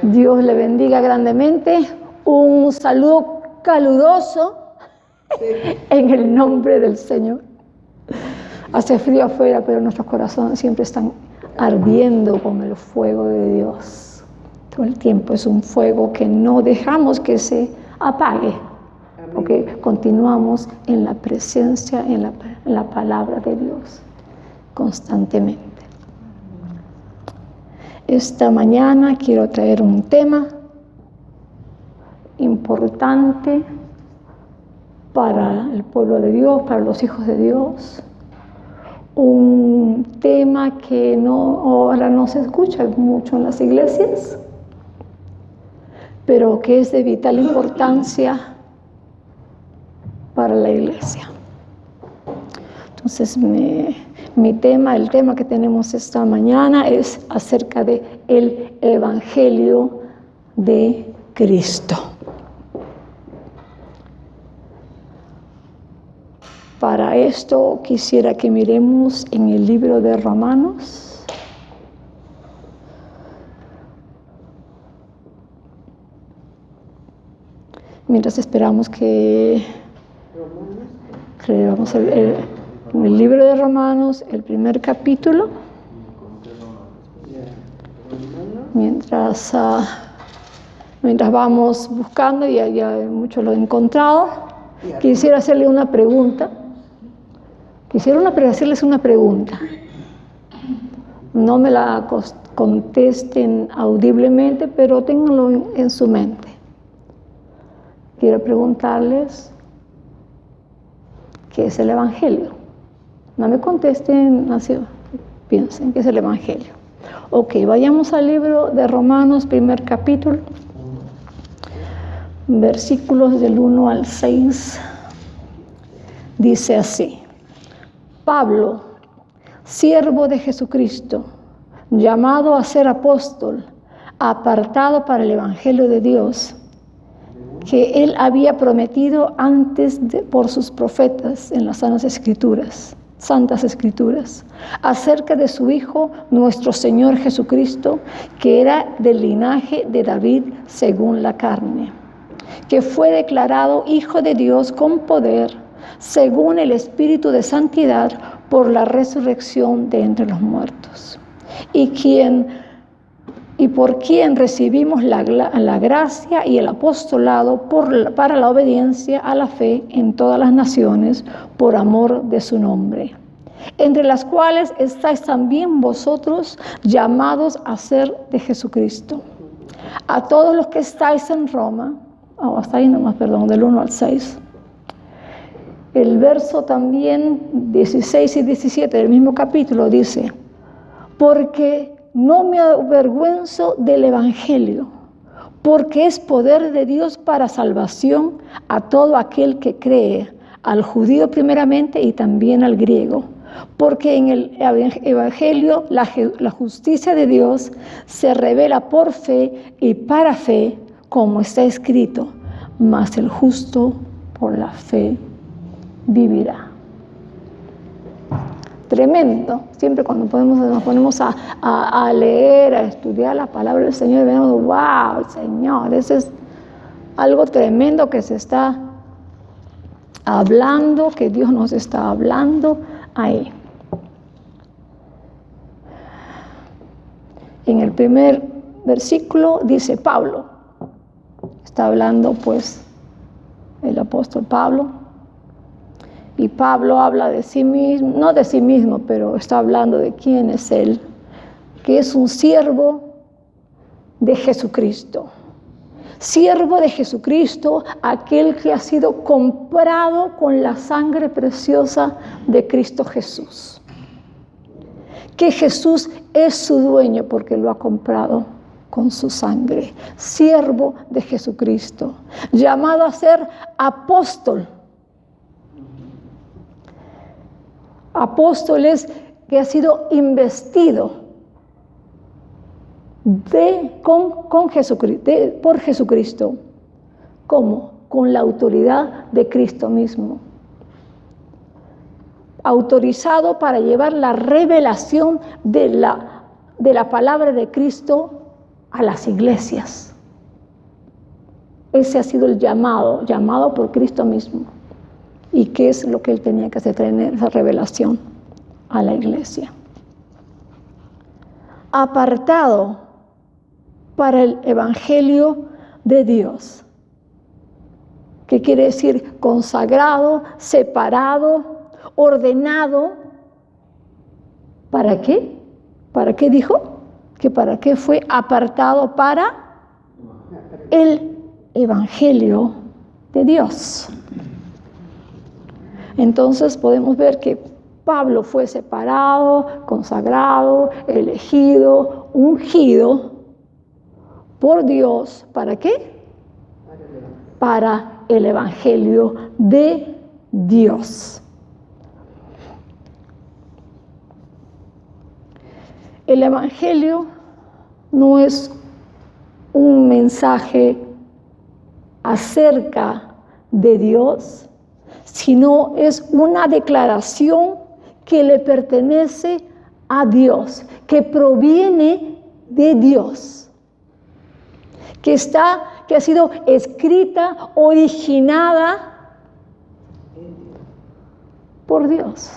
Dios le bendiga grandemente. Un saludo caluroso en el nombre del Señor. Hace frío afuera, pero nuestros corazones siempre están ardiendo con el fuego de Dios. Todo el tiempo es un fuego que no dejamos que se apague, porque continuamos en la presencia, en la palabra de Dios, constantemente. Esta mañana quiero traer un tema importante para el pueblo de Dios, para los hijos de Dios. Un tema que ahora no se escucha mucho en las iglesias, pero que es de vital importancia para la iglesia. Entonces, el tema que tenemos esta mañana es acerca de el Evangelio de Cristo. Para esto quisiera que miremos en el libro de Romanos. Mientras esperamos que leamos en el libro de Romanos, el primer capítulo. Mientras vamos buscando, ya muchos lo he encontrado, quisiera hacerle una pregunta. Hacerles una pregunta. No me la contesten audiblemente, pero ténganlo en su mente. Quiero preguntarles, ¿qué es el Evangelio? No me contesten así, piensen, ¿qué es el Evangelio? Ok, vayamos al libro de Romanos, primer capítulo, versículos del 1 al 6, dice así: Pablo, siervo de Jesucristo, llamado a ser apóstol, apartado para el Evangelio de Dios, que él había prometido antes por sus profetas en las santas escrituras, acerca de su Hijo, nuestro Señor Jesucristo, que era del linaje de David según la carne, que fue declarado Hijo de Dios con poder, según el Espíritu de Santidad, por la resurrección de entre los muertos, y por quien recibimos la gracia y el apostolado para la obediencia a la fe en todas las naciones, por amor de su nombre, entre las cuales estáis también vosotros, llamados a ser de Jesucristo. A todos los que estáis en Roma, hasta ahí nomás, del 1 al 6. El verso también 16 y 17 del mismo capítulo dice: porque no me avergüenzo del Evangelio, porque es poder de Dios para salvación a todo aquel que cree, al judío primeramente y también al griego. Porque en el Evangelio la justicia de Dios se revela por fe y para fe, como está escrito: mas el justo por la fe vivirá. Tremendo. Siempre cuando nos ponemos a leer, a estudiar la palabra del Señor, vemos, wow, Señor, eso es algo tremendo que se está hablando, que Dios nos está hablando ahí. En el primer versículo dice Pablo, está hablando pues el apóstol Pablo, y Pablo habla de sí mismo, no de sí mismo, pero está hablando de quién es él, que es un siervo de Jesucristo. Siervo de Jesucristo, aquel que ha sido comprado con la sangre preciosa de Cristo Jesús. Que Jesús es su dueño porque lo ha comprado con su sangre. Siervo de Jesucristo, llamado a ser apóstol. Apóstol es que ha sido investido por Jesucristo. ¿Cómo? Con la autoridad de Cristo mismo. Autorizado para llevar la revelación de la palabra de Cristo a las iglesias. Ese ha sido el llamado por Cristo mismo. ¿Y qué es lo que Él tenía que hacer? Tener esa revelación a la iglesia. Apartado para el Evangelio de Dios. ¿Qué quiere decir? Consagrado, separado, ordenado. ¿Para qué? ¿Para qué dijo? Que para qué fue apartado para el Evangelio de Dios. Entonces podemos ver que Pablo fue separado, consagrado, elegido, ungido por Dios. ¿Para qué? Para el Evangelio de Dios. El Evangelio no es un mensaje acerca de Dios, sino es una declaración que le pertenece a Dios, que proviene de Dios, que ha sido escrita, originada por Dios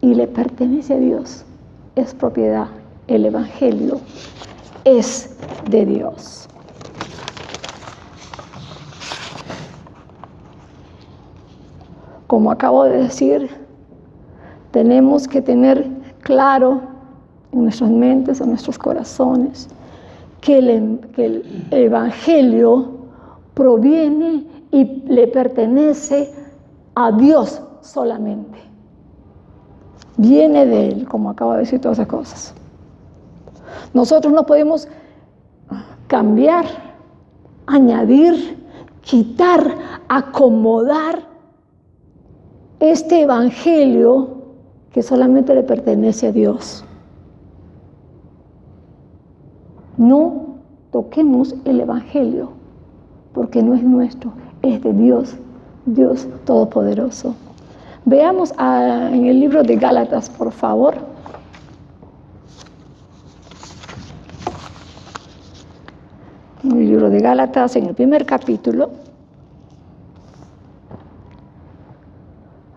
y le pertenece a Dios. Es propiedad, el Evangelio es de Dios. Como acabo de decir, tenemos que tener claro en nuestras mentes, en nuestros corazones, que el Evangelio proviene y le pertenece a Dios solamente. Viene de Él, como acabo de decir todas esas cosas. Nosotros no podemos cambiar, añadir, quitar, acomodar este Evangelio que solamente le pertenece a Dios. No toquemos el Evangelio, porque no es nuestro, es de Dios, Dios Todopoderoso. Veamos en el libro de Gálatas, por favor. En el libro de Gálatas, en el primer capítulo,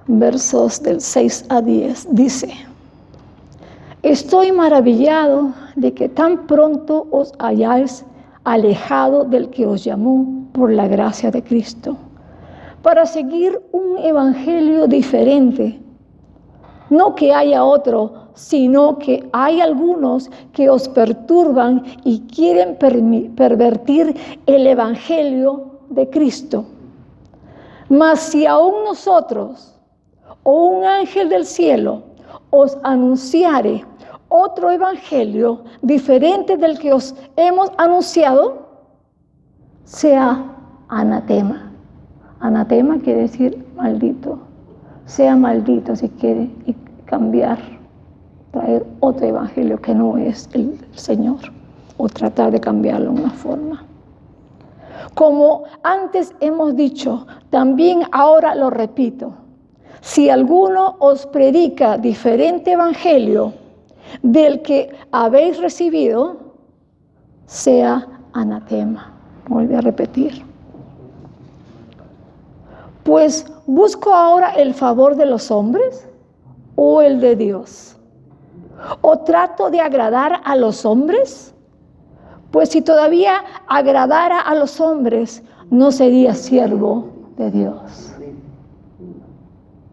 versos del 6 a 10, dice: Estoy maravillado de que tan pronto os hayáis alejado del que os llamó por la gracia de Cristo, para seguir un evangelio diferente. No que haya otro, sino que hay algunos que os perturban y quieren pervertir el evangelio de Cristo. Mas si aún nosotros o un ángel del cielo os anunciare otro evangelio diferente del que os hemos anunciado, sea anatema. Anatema quiere decir maldito. Sea maldito si quiere y cambiar, traer otro evangelio que no es el Señor, o tratar de cambiarlo de una forma. Como antes hemos dicho, también ahora lo repito: si alguno os predica diferente evangelio del que habéis recibido, sea anatema. Vuelve a repetir. Pues, ¿busco ahora el favor de los hombres o el de Dios? ¿O trato de agradar a los hombres? Pues si todavía agradara a los hombres, no sería siervo de Dios.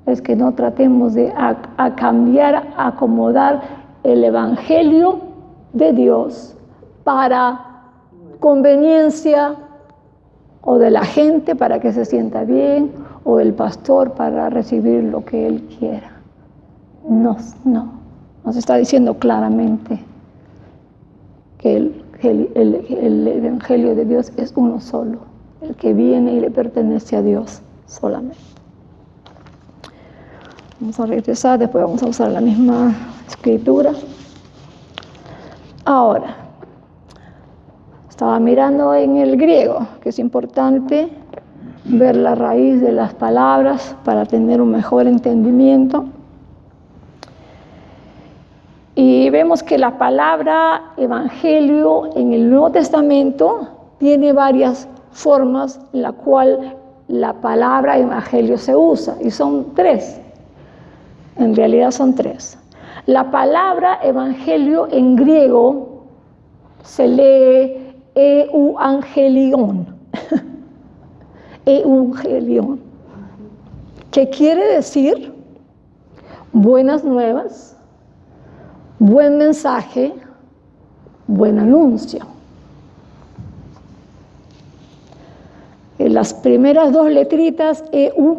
Es que no tratemos de cambiar, acomodar el evangelio de Dios para conveniencia o de la gente para que se sienta bien, o del pastor para recibir lo que él quiera. No. Nos está diciendo claramente que el evangelio de Dios es uno solo, el que viene y le pertenece a Dios solamente. Vamos a regresar, después vamos a usar la misma escritura. Ahora, estaba mirando en el griego, que es importante ver la raíz de las palabras para tener un mejor entendimiento. Y vemos que la palabra evangelio en el Nuevo Testamento tiene varias formas en la cual la palabra evangelio se usa, y son tres. En realidad son tres. La palabra evangelio en griego se lee euangelion. Euangelion, que quiere decir buenas nuevas, buen mensaje, buen anuncio. En las primeras dos letritas, EU,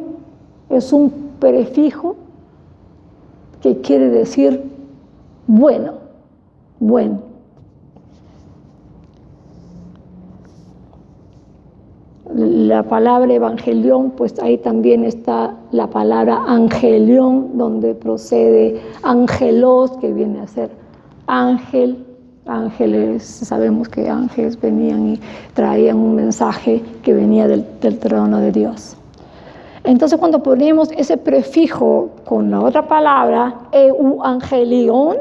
es un prefijo que quiere decir bueno, bueno. La palabra evangelión, pues ahí también está la palabra angelión, donde procede angelos, que viene a ser ángel. Ángeles, sabemos que ángeles venían y traían un mensaje que venía del trono de Dios. Entonces, cuando ponemos ese prefijo con la otra palabra, euangelion,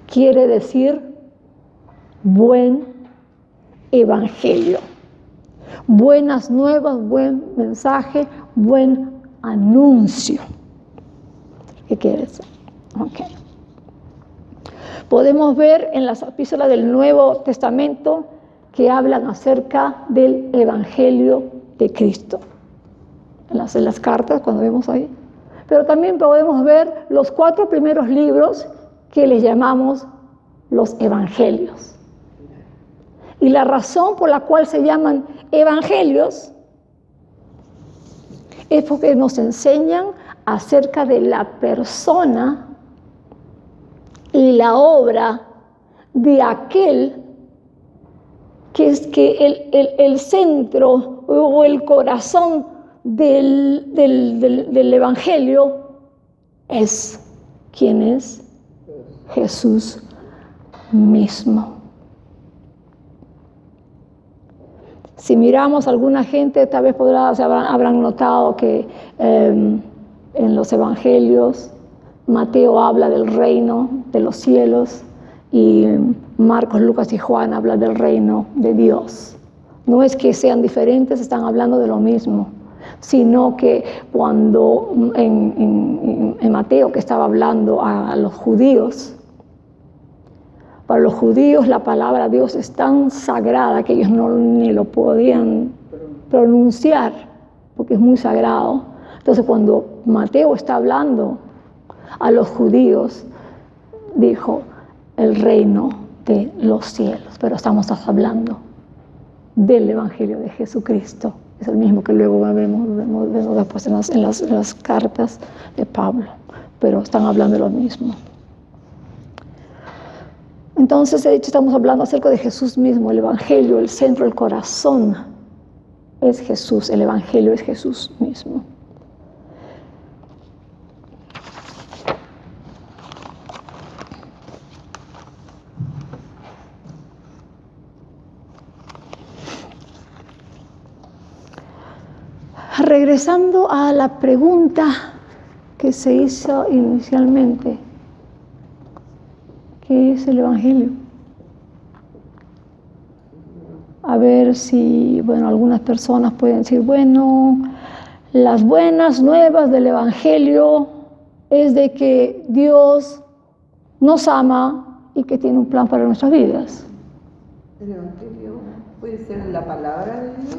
quiere decir buen evangelio. Buenas nuevas, buen mensaje, buen anuncio. ¿Qué quiere decir? Okay. Podemos ver en las epístolas del Nuevo Testamento que hablan acerca del evangelio de Cristo. En las cartas, cuando vemos ahí. Pero también podemos ver los 4 primeros libros que les llamamos los evangelios. Y la razón por la cual se llaman evangelios es porque nos enseñan acerca de la persona y la obra de aquel que es que el centro o el corazón del evangelio es quien es Jesús mismo. Si miramos a alguna gente, tal vez habrán notado que en los evangelios Mateo habla del reino de los cielos y Marcos, Lucas y Juan hablan del reino de Dios. No es que sean diferentes, están hablando de lo mismo, sino que cuando en Mateo, que estaba hablando a los judíos, para los judíos la palabra Dios es tan sagrada que ellos ni lo podían pronunciar porque es muy sagrado. Entonces cuando Mateo está hablando a los judíos, dijo el reino de los cielos, pero estamos hablando del evangelio de Jesucristo. Es el mismo que luego vemos después en las cartas de Pablo, pero están hablando de lo mismo. Entonces, he dicho, estamos hablando acerca de Jesús mismo, el evangelio, el centro, el corazón es Jesús, el evangelio es Jesús mismo. Regresando a la pregunta que se hizo inicialmente, ¿qué es el evangelio? A ver si, algunas personas pueden decir, las buenas nuevas del evangelio es de que Dios nos ama y que tiene un plan para nuestras vidas. ¿El evangelio puede ser la palabra de Dios?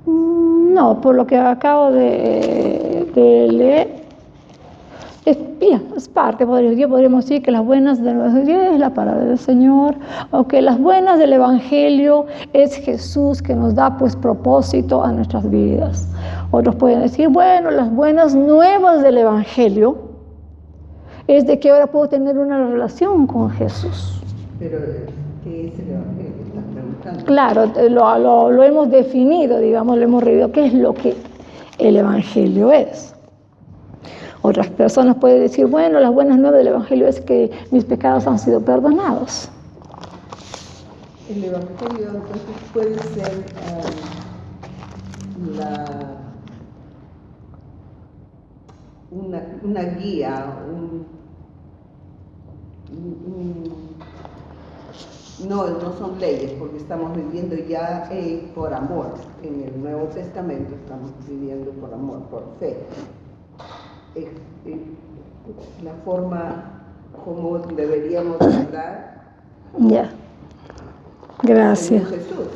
No, por lo que acabo de leer, es parte, podríamos decir que las buenas del evangelio es la palabra del Señor, o que las buenas del evangelio es Jesús que nos da propósito a nuestras vidas. Otros pueden decir, las buenas nuevas del evangelio es de que ahora puedo tener una relación con Jesús. Pero, ¿qué es el evangelio? Estás preguntando. Claro, lo hemos definido, lo hemos revivido, ¿qué es lo que el evangelio es? Otras personas pueden decir, las buenas nuevas del evangelio es que mis pecados han sido perdonados. El evangelio entonces puede ser una guía, No son leyes, porque estamos viviendo ya por amor. En el Nuevo Testamento estamos viviendo por amor, por fe. La forma como deberíamos hablar. Ya. Gracias. Como Jesús.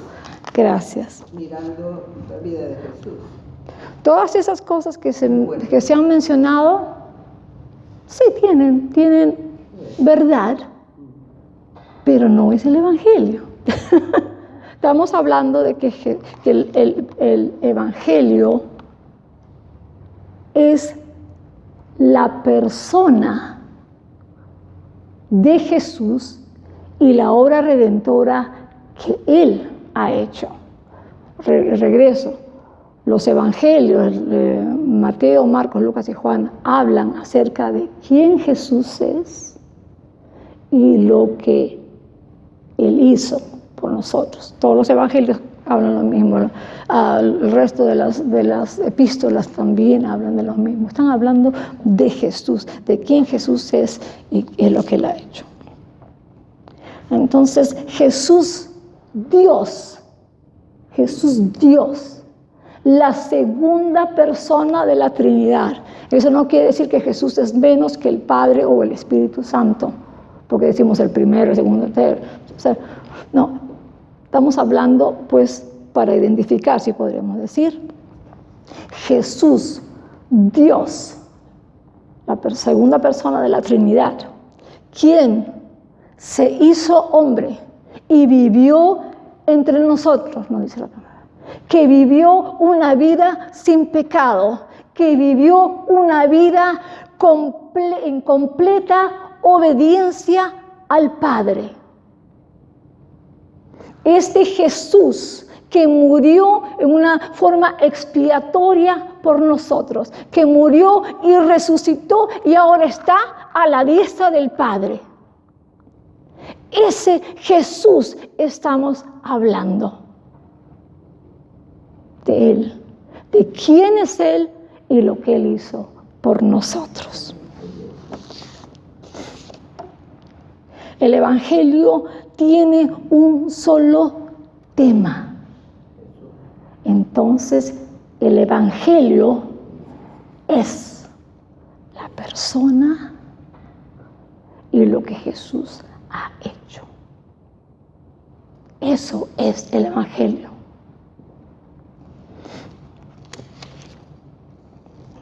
Gracias. Mirando la vida de Jesús. Todas esas cosas que se han mencionado, sí tienen verdad, pero no es el Evangelio. Estamos hablando de que el Evangelio es la persona de Jesús y la obra redentora que Él ha hecho. Regreso. Los evangelios, Mateo, Marcos, Lucas y Juan, hablan acerca de quién Jesús es y lo que Él hizo por nosotros. Todos los evangelios hablan lo mismo. El resto de las epístolas también hablan de lo mismo. Están hablando de Jesús, de quién Jesús es y lo que Él ha hecho. Entonces, Jesús Dios, la segunda persona de la Trinidad. Eso no quiere decir que Jesús es menos que el Padre o el Espíritu Santo, porque decimos el primero, el segundo, el tercero. O sea, no, estamos hablando, pues, para identificar, si podríamos decir, Jesús, Dios, la segunda persona de la Trinidad, quien se hizo hombre y vivió entre nosotros, no dice la palabra, que vivió una vida sin pecado, que vivió una vida en completa obediencia al Padre. Este Jesús que murió en una forma expiatoria por nosotros, que murió y resucitó y ahora está a la diestra del Padre. Ese Jesús estamos hablando. De Él, de quién es Él y lo que Él hizo por nosotros. El Evangelio tiene un solo tema. Entonces, el Evangelio es la persona y lo que Jesús ha hecho. Eso es el Evangelio.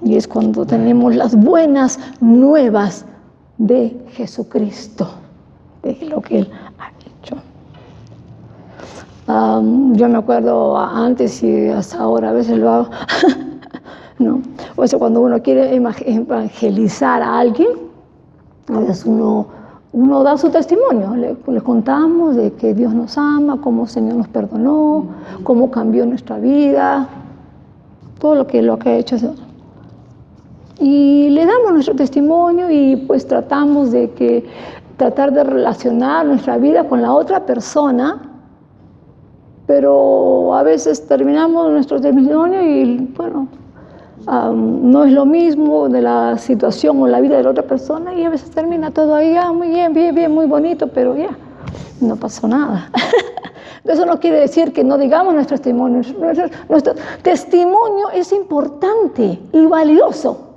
Y es cuando tenemos las buenas nuevas de Jesucristo, de lo que Él ha hecho. Yo me acuerdo antes y hasta ahora, a veces lo hago, ¿no? O sea, cuando uno quiere evangelizar a alguien, a veces uno da su testimonio, le contamos de que Dios nos ama, cómo el Señor nos perdonó, cómo cambió nuestra vida, todo lo que ha hecho. Y le damos nuestro testimonio y pues tratar de relacionar nuestra vida con la otra persona, pero a veces terminamos nuestro testimonio y bueno, no es lo mismo de la situación o la vida de la otra persona y a veces termina todo ahí, muy bien, muy bonito, pero ya, no pasó nada. Eso no quiere decir que no digamos nuestro testimonio. Nuestro testimonio es importante y valioso.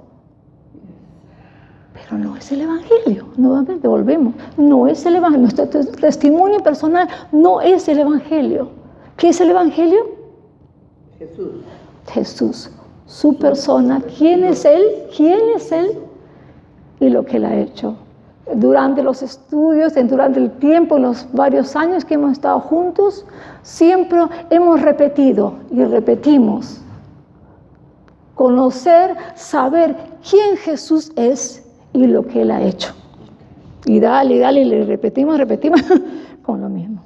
Pero no es el Evangelio, nuevamente volvemos, no es el Evangelio, nuestro testimonio personal no es el Evangelio. ¿Qué es el Evangelio? Jesús, su persona, ¿quién es Él y lo que Él ha hecho? Durante los estudios, durante el tiempo, los varios años que hemos estado juntos, siempre hemos repetido y repetimos. Conocer, saber quién Jesús es y lo que Él ha hecho. Y dale, y le repetimos con lo mismo.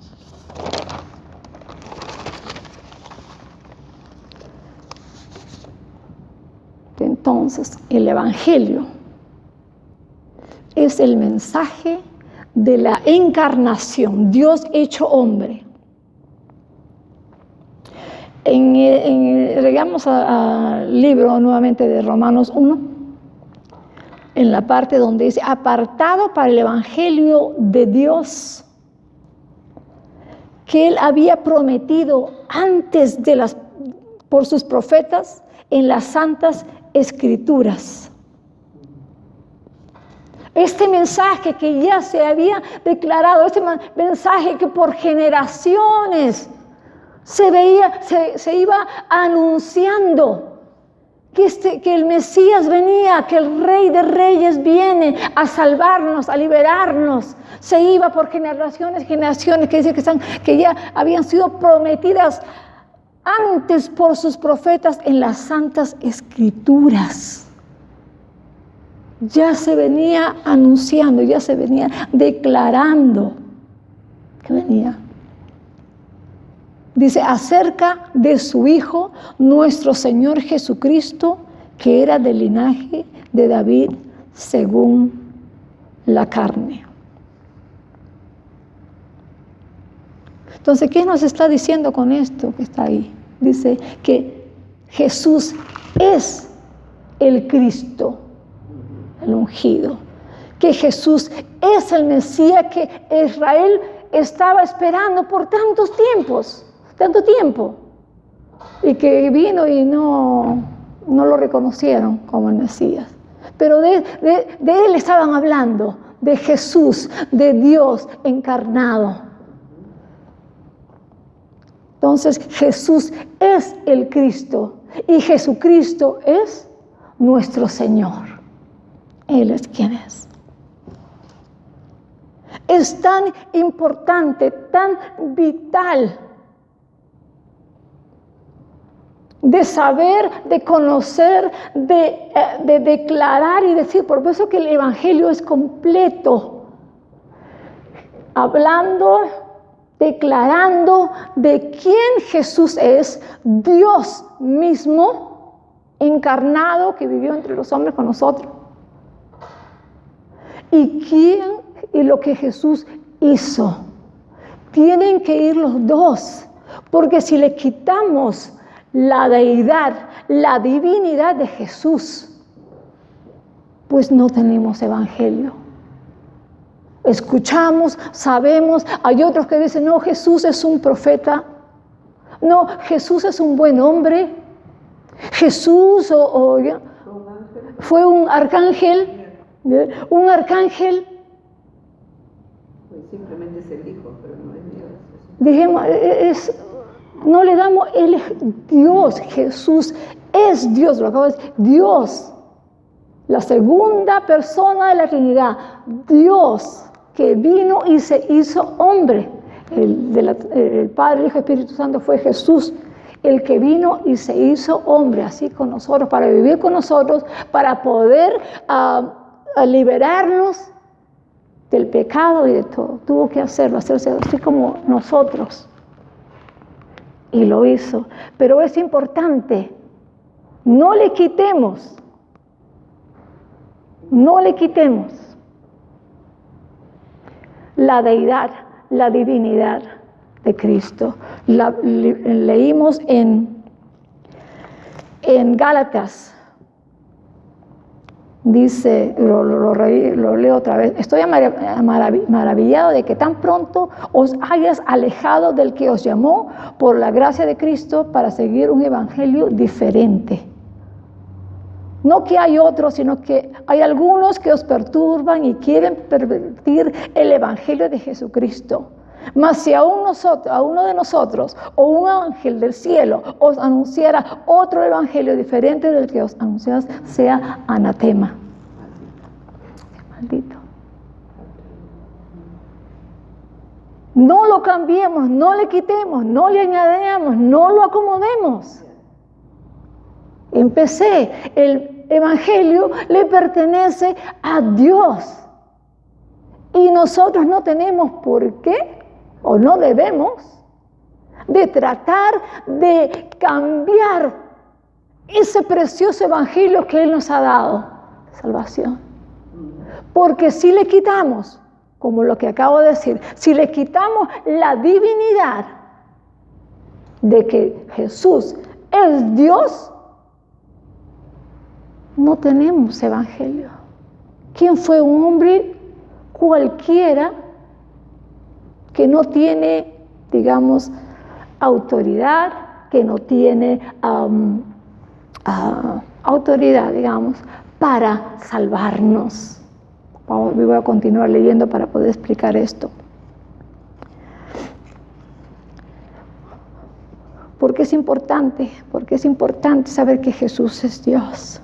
Entonces, el Evangelio es el mensaje de la encarnación, Dios hecho hombre. Llegamos al libro nuevamente de Romanos 1. en la parte donde dice, apartado para el evangelio de Dios, que Él había prometido antes por sus profetas en las santas escrituras. Este mensaje que ya se había declarado, este mensaje que por generaciones se iba anunciando, que el Mesías venía, que el Rey de Reyes viene a salvarnos, a liberarnos. Se iba por generaciones, que dice que ya habían sido prometidas antes por sus profetas en las santas escrituras. Ya se venía anunciando, ya se venía declarando que venía. Dice, acerca de su Hijo, nuestro Señor Jesucristo, que era del linaje de David según la carne. Entonces, ¿qué nos está diciendo con esto que está ahí? Dice que Jesús es el Cristo, el ungido. Que Jesús es el Mesías que Israel estaba esperando por tanto tiempo, y que vino y no lo reconocieron como el Mesías. Pero de Él estaban hablando, de Jesús, de Dios encarnado. Entonces Jesús es el Cristo y Jesucristo es nuestro Señor. Él es quien es. Es tan importante, tan vital de saber, de conocer, de declarar y decir. Por eso que el Evangelio es completo. Hablando, declarando de quién Jesús es, Dios mismo encarnado que vivió entre los hombres con nosotros. Y lo que Jesús hizo. Tienen que ir los dos, porque si le quitamos la deidad, la divinidad de Jesús, pues no tenemos evangelio. Escuchamos, sabemos, hay otros que dicen, no, Jesús es un profeta, no, Jesús es un buen hombre, Jesús fue un arcángel, simplemente es el Hijo, pero no es Dios. Dijimos, no le damos, Él es Dios, Jesús es Dios, lo acabo de decir, Dios, la segunda persona de la Trinidad, Dios que vino y se hizo hombre. El Padre, el Hijo y el Espíritu Santo fue Jesús, el que vino y se hizo hombre, así con nosotros, para vivir con nosotros, para poder liberarnos del pecado y de todo. Tuvo que hacerlo, hacerse así como nosotros. Y lo hizo. Pero es importante, no le quitemos la deidad, la divinidad de Cristo. Leímos en Gálatas. Dice, lo leo otra vez, estoy maravillado de que tan pronto os hayas alejado del que os llamó por la gracia de Cristo para seguir un evangelio diferente. No que hay otros, sino que hay algunos que os perturban y quieren pervertir el evangelio de Jesucristo. Mas si a uno de nosotros o un ángel del cielo os anunciara otro evangelio diferente del que os anuncias, sea anatema. Maldito. No lo cambiemos, no le quitemos, no le añadamos, no lo acomodemos. Empecé, el evangelio le pertenece a Dios. Y nosotros no tenemos por qué, o no debemos, de tratar de cambiar ese precioso evangelio que Él nos ha dado, salvación. Porque si le quitamos, como lo que acabo de decir, si le quitamos la divinidad de que Jesús es Dios, no tenemos evangelio. ¿Quién fue un hombre cualquiera que no tiene, digamos, autoridad, que no tiene autoridad, digamos, para salvarnos? Voy a continuar leyendo para poder explicar esto. ¿Por qué es importante? Porque es importante saber que Jesús es Dios.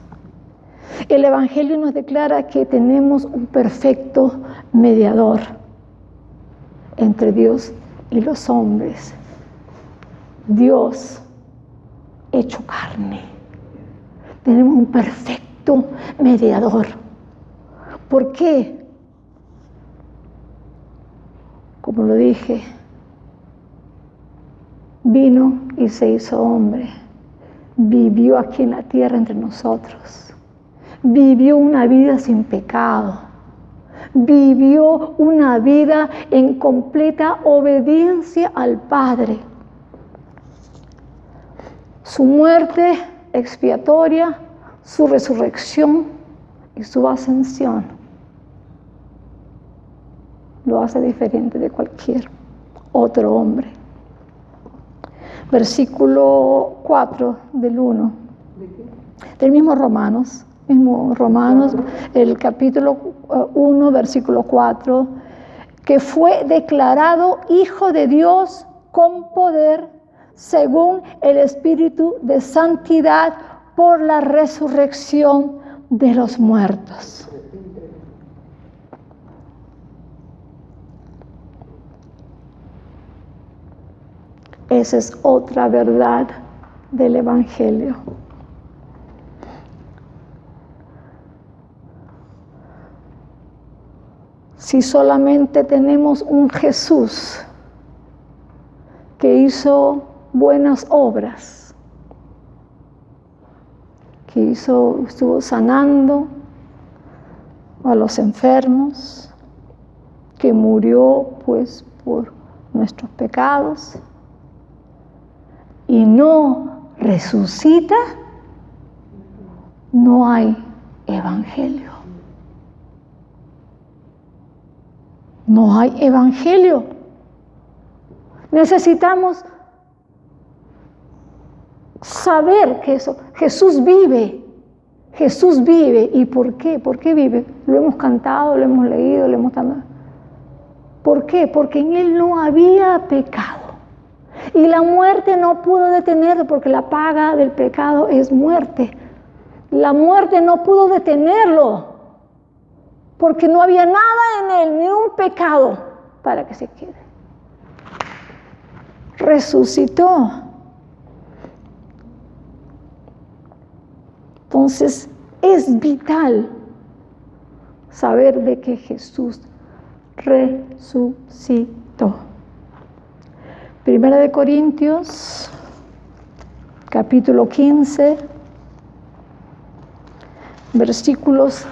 El Evangelio nos declara que tenemos un perfecto mediador entre Dios y los hombres. Dios hecho carne. Tenemos un perfecto mediador. ¿Por qué? Como lo dije, vino y se hizo hombre. Vivió aquí en la tierra entre nosotros. Vivió una vida sin pecado. Vivió una vida en completa obediencia al Padre. Su muerte expiatoria, su resurrección y su ascensión lo hace diferente de cualquier otro hombre. Versículo 4 del 1 del mismo Romanos, el capítulo 1, versículo 4, que fue declarado Hijo de Dios con poder según el Espíritu de santidad por la resurrección de los muertos. Esa es otra verdad del Evangelio. Si solamente tenemos un Jesús que hizo buenas obras, que estuvo sanando a los enfermos, que murió pues por nuestros pecados y no resucita, no hay evangelio. No hay evangelio. Necesitamos saber que Jesús vive. Jesús vive. ¿Y por qué? ¿Por qué vive? Lo hemos cantado, lo hemos leído, lo hemos cantado. ¿Por qué? Porque en Él no había pecado. Y la muerte no pudo detenerlo porque la paga del pecado es muerte. La muerte no pudo detenerlo porque no había nada en Él, ni un pecado para que se quede. Resucitó. Entonces es vital saber de que Jesús resucitó. Primera de Corintios, capítulo 15, versículos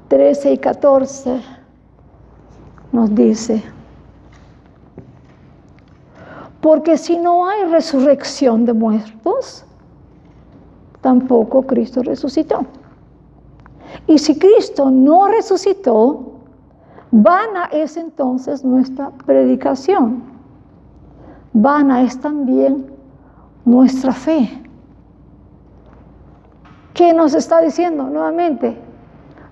13 y 14, nos dice: porque si no hay resurrección de muertos, tampoco Cristo resucitó. Y si Cristo no resucitó, vana es entonces nuestra predicación. Vana es también nuestra fe. ¿Qué nos está diciendo nuevamente?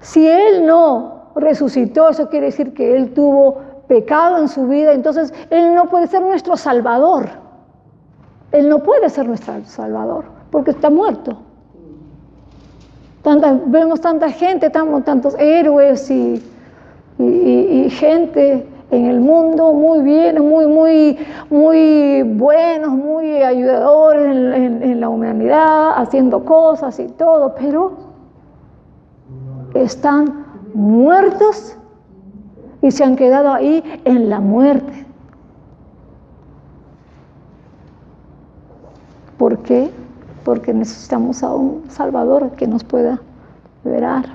Si Él no resucitó, eso quiere decir que Él tuvo pecado en su vida, entonces Él no puede ser nuestro Salvador. Él no puede ser nuestro Salvador, porque está muerto. Vemos tanta gente, tantos héroes y gente en el mundo muy bien, muy buenos, muy ayudadores en la humanidad, haciendo cosas y todo, pero están muertos y se han quedado ahí en la muerte. ¿Por qué? Porque necesitamos a un Salvador que nos pueda liberar.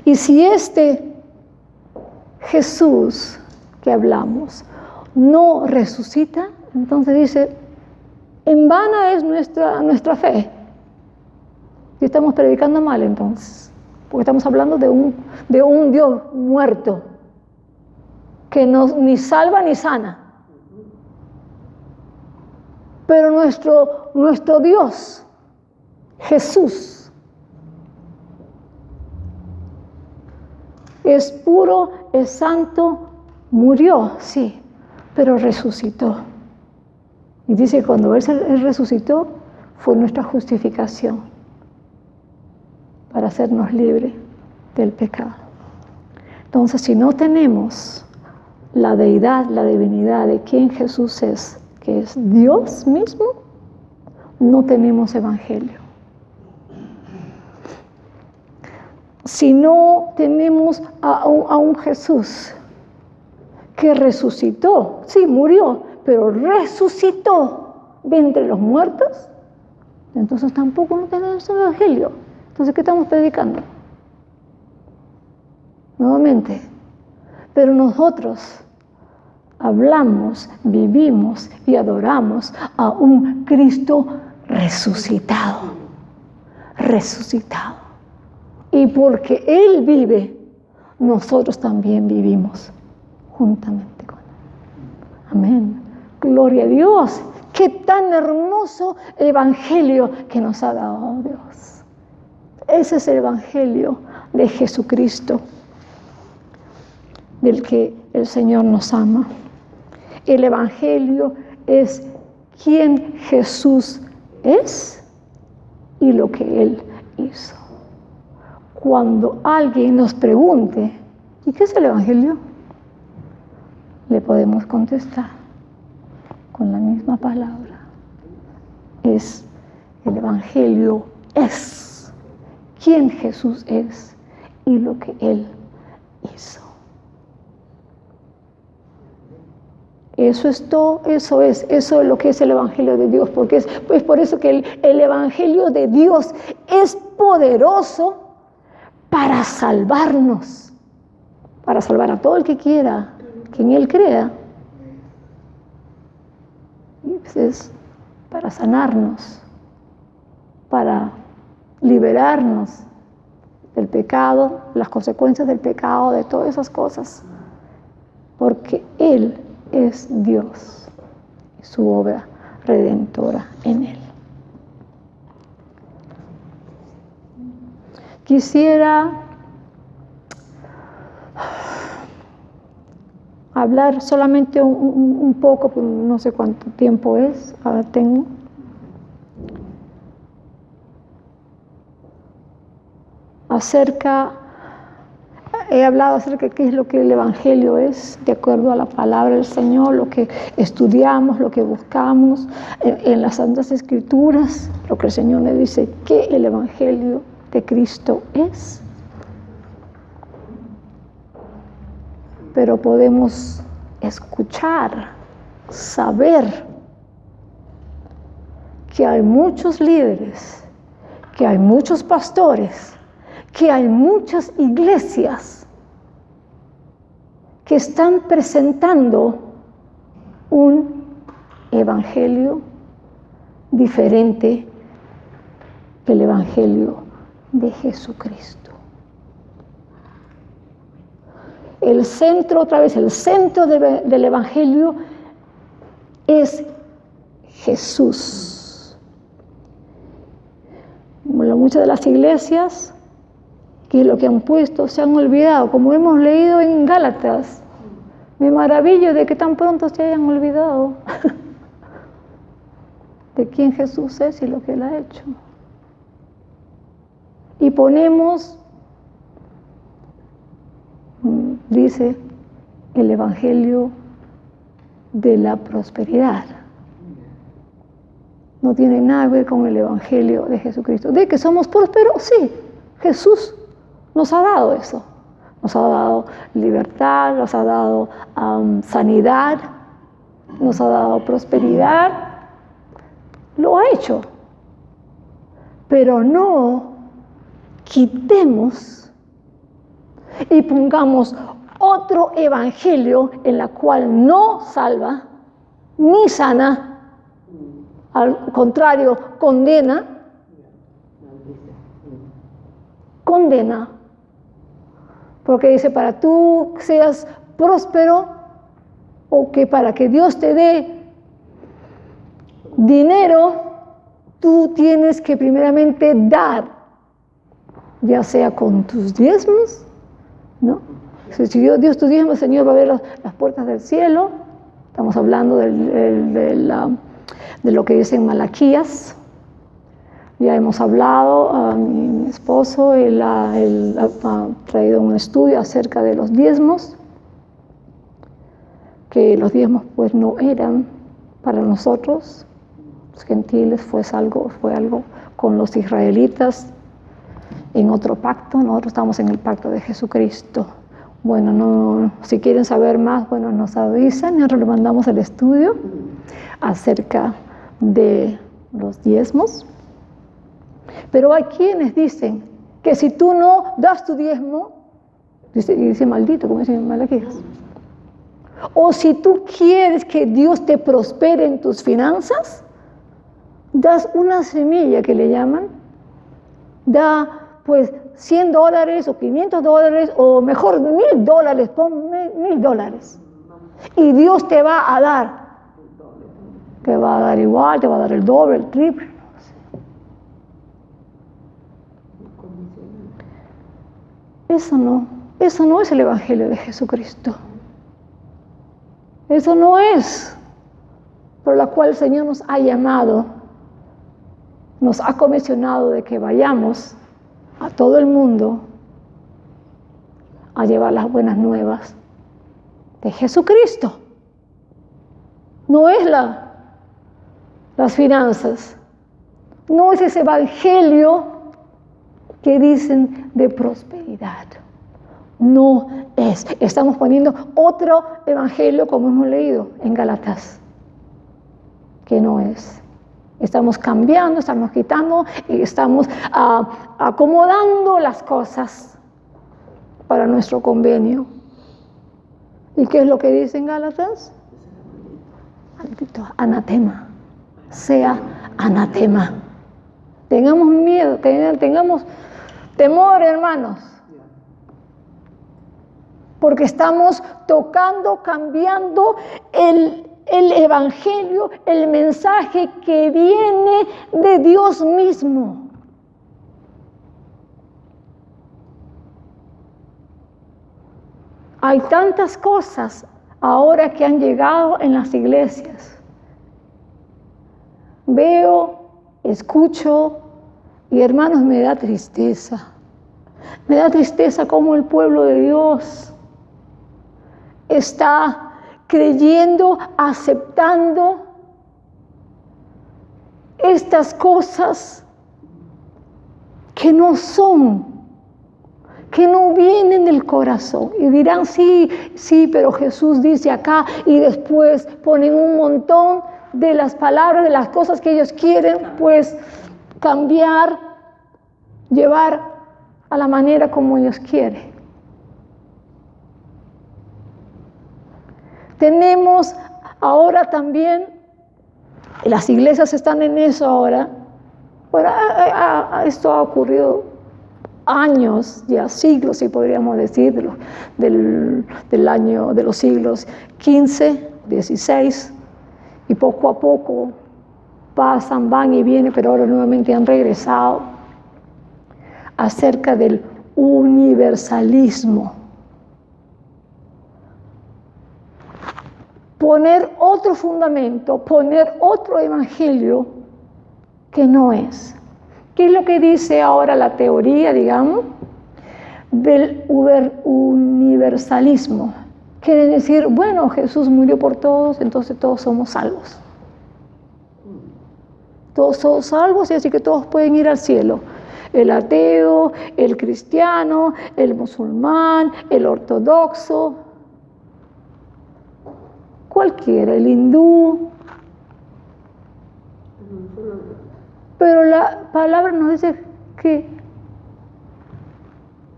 Y si este Jesús que hablamos no resucita, entonces dice, en vana es nuestra fe. Y estamos predicando mal entonces, porque estamos hablando de un Dios muerto, que ni salva ni sana. Pero nuestro Dios, Jesús, es puro, es santo, murió, sí, pero resucitó. Y dice que cuando Él resucitó, fue nuestra justificación para hacernos libres del pecado. Entonces, si no tenemos la deidad, la divinidad de quien Jesús es, que es Dios mismo, no tenemos evangelio. Si no tenemos a un Jesús que resucitó, sí, murió, pero resucitó de entre los muertos, entonces tampoco no tenemos evangelio. Entonces, ¿qué estamos predicando? Nuevamente. Pero nosotros hablamos, vivimos y adoramos a un Cristo resucitado. Resucitado. Y porque Él vive, nosotros también vivimos juntamente con Él. Amén. Gloria a Dios. Qué tan hermoso evangelio que nos ha dado Dios. Ese es el evangelio de Jesucristo, del que el Señor nos ama. El evangelio es quién Jesús es y lo que Él hizo. Cuando alguien nos pregunte, ¿y qué es el evangelio?, le podemos contestar con la misma palabra. El evangelio es quién Jesús es y lo que Él hizo. Eso es todo, eso es lo que es el evangelio de Dios, porque es por eso que el evangelio de Dios es poderoso para salvarnos, para salvar a todo el que quiera, que en Él crea. Y pues es para sanarnos, para liberarnos del pecado, las consecuencias del pecado, de todas esas cosas, porque Él es Dios y su obra redentora en Él. Quisiera hablar solamente un poco, no sé cuánto tiempo es, ahora tengo. He hablado acerca de qué es lo que el evangelio es, de acuerdo a la palabra del Señor, lo que estudiamos, lo que buscamos en las Santas Escrituras, lo que el Señor le dice que el evangelio de Cristo es. Pero podemos escuchar, saber que hay muchos líderes, que hay muchos pastores, que hay muchas iglesias que están presentando un evangelio diferente del evangelio de Jesucristo. El centro del evangelio es Jesús. Muchas de las iglesias, que es lo que han puesto, se han olvidado, como hemos leído en Gálatas. Me maravillo de que tan pronto se hayan olvidado de quién Jesús es y lo que Él ha hecho. Y ponemos, dice, el evangelio de la prosperidad. No tiene nada que ver con el evangelio de Jesucristo. ¿De que somos prósperos? Sí, Jesús nos ha dado eso. Nos ha dado libertad, nos ha dado sanidad, nos ha dado prosperidad. Lo ha hecho. Pero no quitemos y pongamos otro evangelio en la cual no salva ni sana, al contrario, condena Porque dice, para tú seas próspero o que para que Dios te dé dinero, tú tienes que primeramente dar, ya sea con tus diezmos, ¿no? Si Dios tu diezmo, Señor, va a ver las puertas del cielo. Estamos hablando de lo que dice en Malaquías. Ya hemos hablado, mi esposo, él ha traído un estudio acerca de los diezmos, que los diezmos pues no eran para nosotros, los gentiles, fue algo con los israelitas en otro pacto. Nosotros estamos en el pacto de Jesucristo. Bueno, no, si quieren saber más, bueno, nos avisan, nosotros le mandamos el estudio acerca de los diezmos. Pero hay quienes dicen que si tú no das tu diezmo, dice maldito, como dicen Malaquías, o si tú quieres que Dios te prospere en tus finanzas, das una semilla que le llaman, da pues $100 o $500 o mejor $1,000, pon $1,000 y Dios te va a dar, te va a dar igual, te va a dar el doble, el triple. Eso no es el Evangelio de Jesucristo. Eso no es por la cual el Señor nos ha llamado, nos ha comisionado de que vayamos a todo el mundo a llevar las buenas nuevas de Jesucristo. No es las finanzas, no es ese evangelio que dicen de prosperidad. No es. Estamos poniendo otro evangelio, como hemos leído en Gálatas, que no es. Estamos cambiando, estamos quitando y estamos acomodando las cosas para nuestro convenio. ¿Y qué es lo que dice en Gálatas? Anatema. Sea anatema. Tengamos miedo, tengamos temor, hermanos. Porque estamos tocando, cambiando el evangelio, el mensaje que viene de Dios mismo. Hay tantas cosas ahora que han llegado en las iglesias. Veo, escucho y hermanos, me da tristeza. Me da tristeza cómo el pueblo de Dios está creyendo, aceptando estas cosas que no son, que no vienen del corazón. Y dirán, sí, pero Jesús dice acá, y después ponen un montón de las palabras, de las cosas que ellos quieren, pues cambiar, llevar a la manera como ellos quieren. Tenemos ahora también, las iglesias están en eso ahora. Bueno, esto ha ocurrido años, ya siglos, si podríamos decir, de los siglos XV, XVI, y poco a poco pasan, van y vienen, pero ahora nuevamente han regresado acerca del universalismo. Poner otro fundamento, poner otro evangelio que no es. ¿Qué es lo que dice ahora la teoría, digamos, del universalismo? Quiere decir, bueno, Jesús murió por todos, entonces todos somos salvos. Todos somos salvos y así que todos pueden ir al cielo. El ateo, el cristiano, el musulmán, el ortodoxo, cualquiera, el hindú. Pero la palabra nos dice que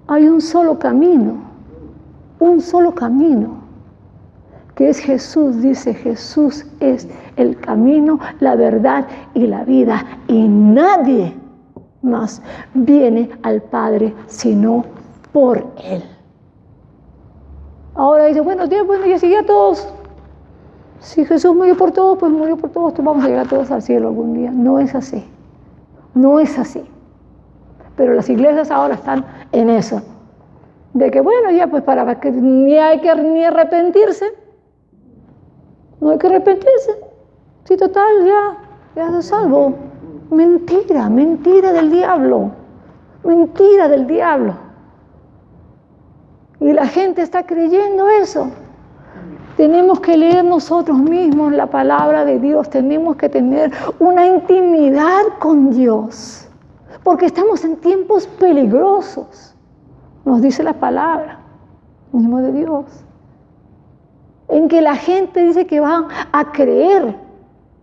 hay un solo camino, que es Jesús. Dice, Jesús es el camino, la verdad y la vida, y nadie más viene al Padre sino por Él. Ahora dice, bueno, ya si ya todos, si Jesús murió por todos, pues murió por todos, vamos a llegar todos al cielo algún día. No es así. No es así. Pero las iglesias ahora están en eso. De que bueno, ya pues para que ni hay que ni arrepentirse. No hay que arrepentirse. Sí, total, ya se salvo. Mentira, mentira del diablo. Mentira del diablo. Y la gente está creyendo eso. Tenemos que leer nosotros mismos la palabra de Dios. Tenemos que tener una intimidad con Dios. Porque estamos en tiempos peligrosos. Nos dice la palabra mismo de Dios. En que la gente dice que van a creer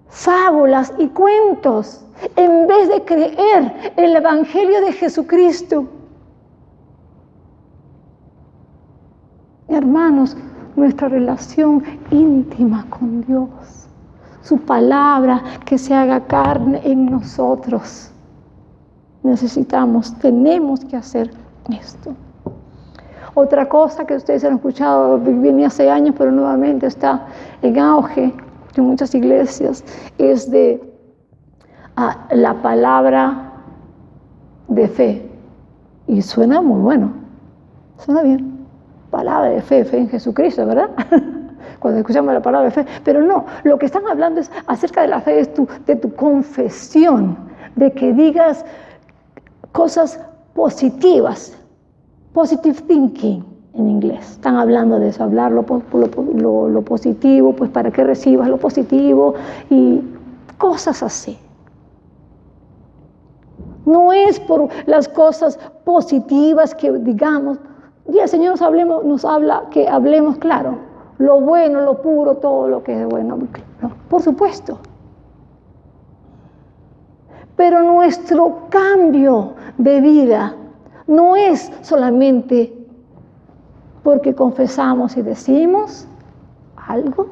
fábulas y cuentos en vez de creer el Evangelio de Jesucristo. Hermanos, nuestra relación íntima con Dios, su palabra que se haga carne en nosotros. Tenemos que hacer esto. Otra cosa que ustedes han escuchado, viene hace años, pero nuevamente está en auge en muchas iglesias, es de la palabra de fe. Y suena muy bueno, suena bien. Palabra de fe en Jesucristo, ¿verdad? Cuando escuchamos la palabra de fe. Pero no, lo que están hablando es acerca de la fe, de tu confesión, de que digas cosas positivas. Positive thinking en inglés. Están hablando de eso, hablar lo positivo, pues para que recibas lo positivo y cosas así. No es por las cosas positivas que digamos, y el Señor nos habla que hablemos claro, lo bueno, lo puro, todo lo que es bueno, no, por supuesto. Pero nuestro cambio de vida no es solamente porque confesamos y decimos algo.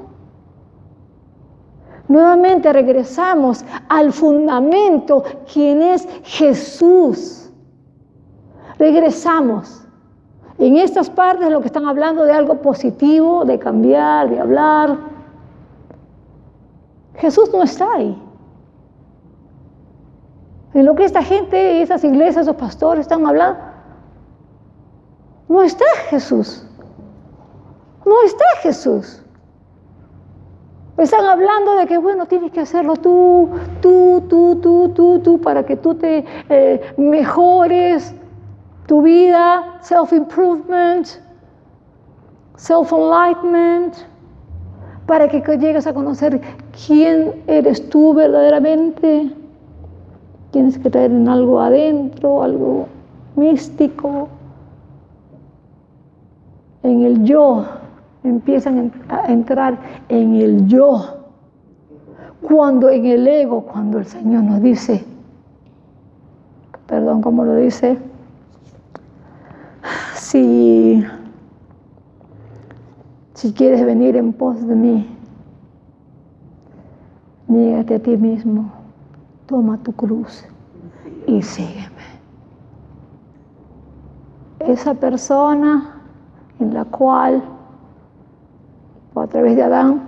Nuevamente regresamos al fundamento, quien es Jesús. Regresamos. En estas partes lo que están hablando de algo positivo, de cambiar, de hablar. Jesús no está ahí. En lo que esta gente, esas iglesias, esos pastores están hablando, no está Jesús. No está Jesús. Están hablando de que, bueno, tienes que hacerlo tú, para que tú te mejores tu vida, self-improvement, self-enlightenment, para que llegues a conocer quién eres tú verdaderamente. Tienes que traer en algo adentro, algo místico. En el yo, empiezan a entrar en el yo. Cuando en el ego, cuando el Señor nos dice, perdón, ¿cómo lo dice? Si quieres venir en pos de mí, niégate a ti mismo, toma tu cruz y sígueme. Esa persona en la cual, a través de Adán,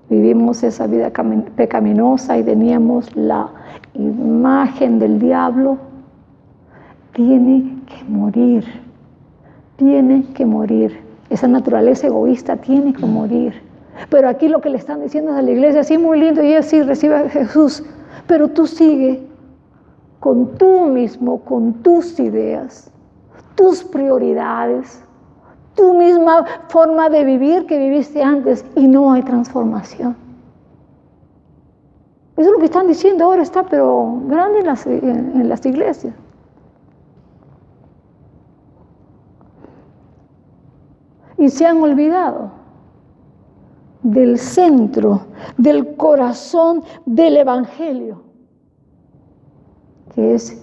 vivimos esa vida pecaminosa y teníamos la imagen del diablo, tiene que morir. Tiene que morir. Esa naturaleza egoísta tiene que morir. Pero aquí lo que le están diciendo a la iglesia, sí, muy lindo, y ella sí recibe a Jesús, pero tú sigue con tú mismo, con tus ideas, tus prioridades, tu misma forma de vivir que viviste antes y no hay transformación. Eso es lo que están diciendo ahora, está pero grande en las iglesias. Y se han olvidado del centro, del corazón del Evangelio, que es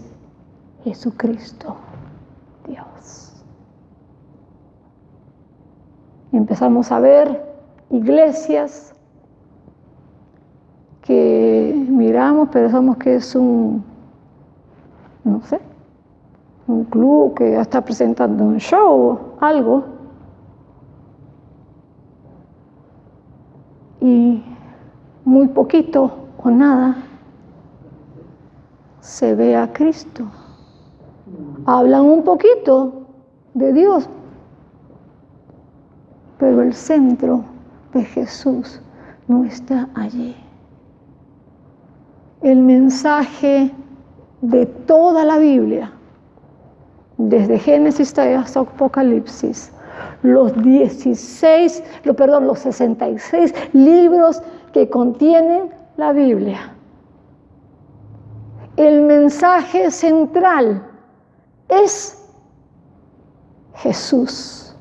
Jesucristo, Dios. Y empezamos a ver iglesias que miramos, pero pensamos que es no sé, un club que está presentando un show, algo. Y muy poquito o nada se ve a Cristo. Hablan un poquito de Dios, pero el centro de Jesús no está allí. El mensaje de toda la Biblia, desde Génesis hasta Apocalipsis, los 66 libros que contienen la Biblia. El mensaje central es Jesús.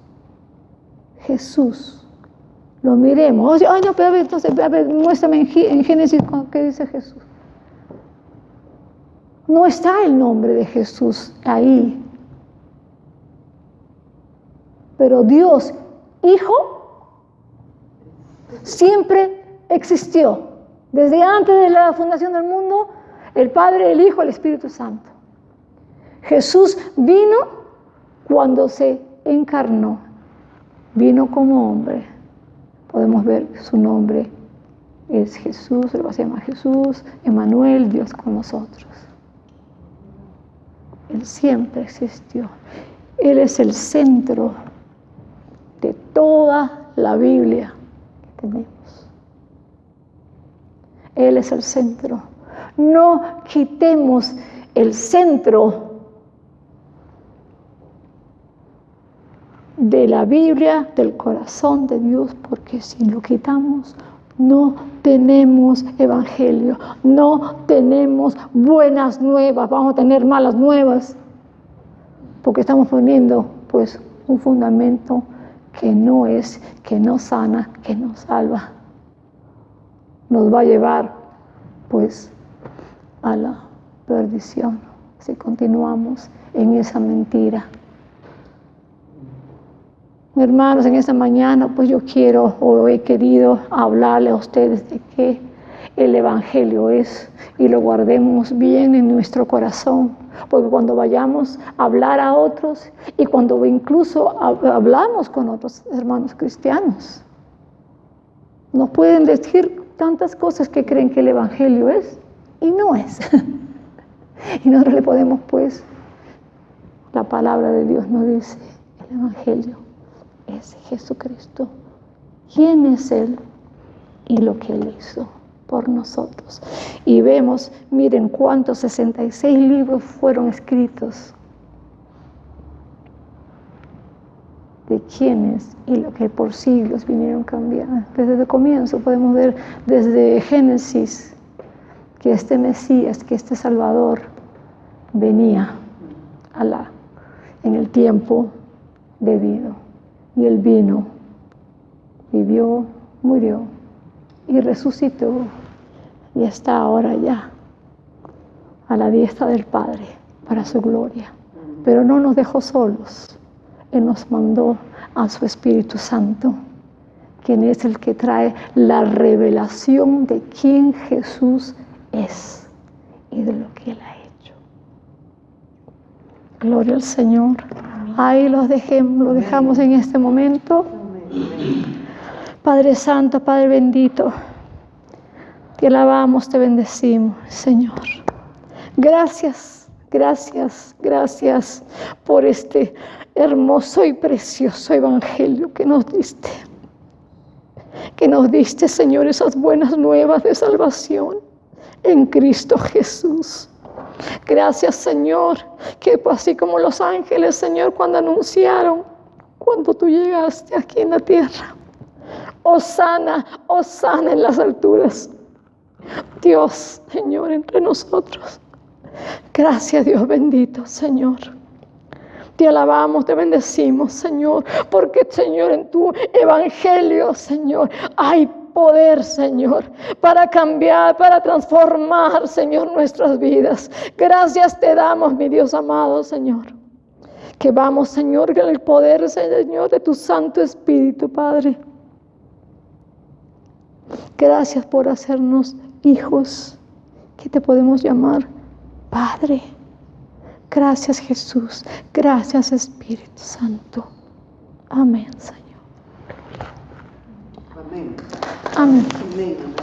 Jesús. Lo miremos. Ay, no, pero a ver, entonces, a ver, muéstrame en Génesis qué dice Jesús. No está el nombre de Jesús ahí. Pero Dios, Hijo, siempre existió. Desde antes de la fundación del mundo, el Padre, el Hijo, el Espíritu Santo. Jesús vino cuando se encarnó. Vino como hombre. Podemos ver su nombre es Jesús, se llama Jesús, Emmanuel, Dios con nosotros. Él siempre existió. Él es el centro de toda la Biblia que tenemos. Él es el centro. No quitemos el centro de la Biblia, del corazón de Dios, porque si lo quitamos, no tenemos evangelio, no tenemos buenas nuevas, vamos a tener malas nuevas, porque estamos poniendo pues un fundamento que no es, que no sana, que no salva. Nos va a llevar pues a la perdición si continuamos en esa mentira. Hermanos, en esta mañana pues yo quiero o he querido hablarle a ustedes de qué el evangelio es y lo guardemos bien en nuestro corazón, porque cuando vayamos a hablar a otros y cuando incluso hablamos con otros hermanos cristianos, nos pueden decir tantas cosas que creen que el evangelio es y no es. Y nosotros le podemos pues, la palabra de Dios nos dice, el evangelio es Jesucristo. ¿Quién es Él? Y lo que Él hizo por nosotros. Y vemos, miren cuántos 66 libros fueron escritos de quiénes y lo que por siglos vinieron cambiando. Desde el comienzo podemos ver desde Génesis que este Mesías, que este Salvador venía en el tiempo debido. Y Él vino, vivió, murió y resucitó y está ahora ya a la diestra del Padre para su gloria. Pero no nos dejó solos. Él nos mandó a su Espíritu Santo, quien es el que trae la revelación de quién Jesús es y de lo que Él ha hecho. Gloria al Señor. Ahí lo dejamos en este momento. Padre Santo, Padre bendito, te alabamos, te bendecimos, Señor. Gracias, gracias, gracias por este hermoso y precioso evangelio que nos diste. Que nos diste, Señor, esas buenas nuevas de salvación en Cristo Jesús. Gracias, Señor, que así como los ángeles, Señor, cuando anunciaron, cuando tú llegaste aquí en la tierra, Hosana, Hosana en las alturas. Dios, Señor, entre nosotros. Gracias, Dios bendito, Señor. Te alabamos, te bendecimos, Señor, porque, Señor, en tu evangelio, Señor, hay poder, Señor, para cambiar, para transformar, Señor, nuestras vidas. Gracias te damos, mi Dios amado, Señor. Que vamos, Señor, con el poder, Señor, de tu Santo Espíritu, Padre. Gracias por hacernos hijos, que te podemos llamar Padre. Gracias, Jesús. Gracias, Espíritu Santo. Amén, Señor. Amén. Amén. Amén.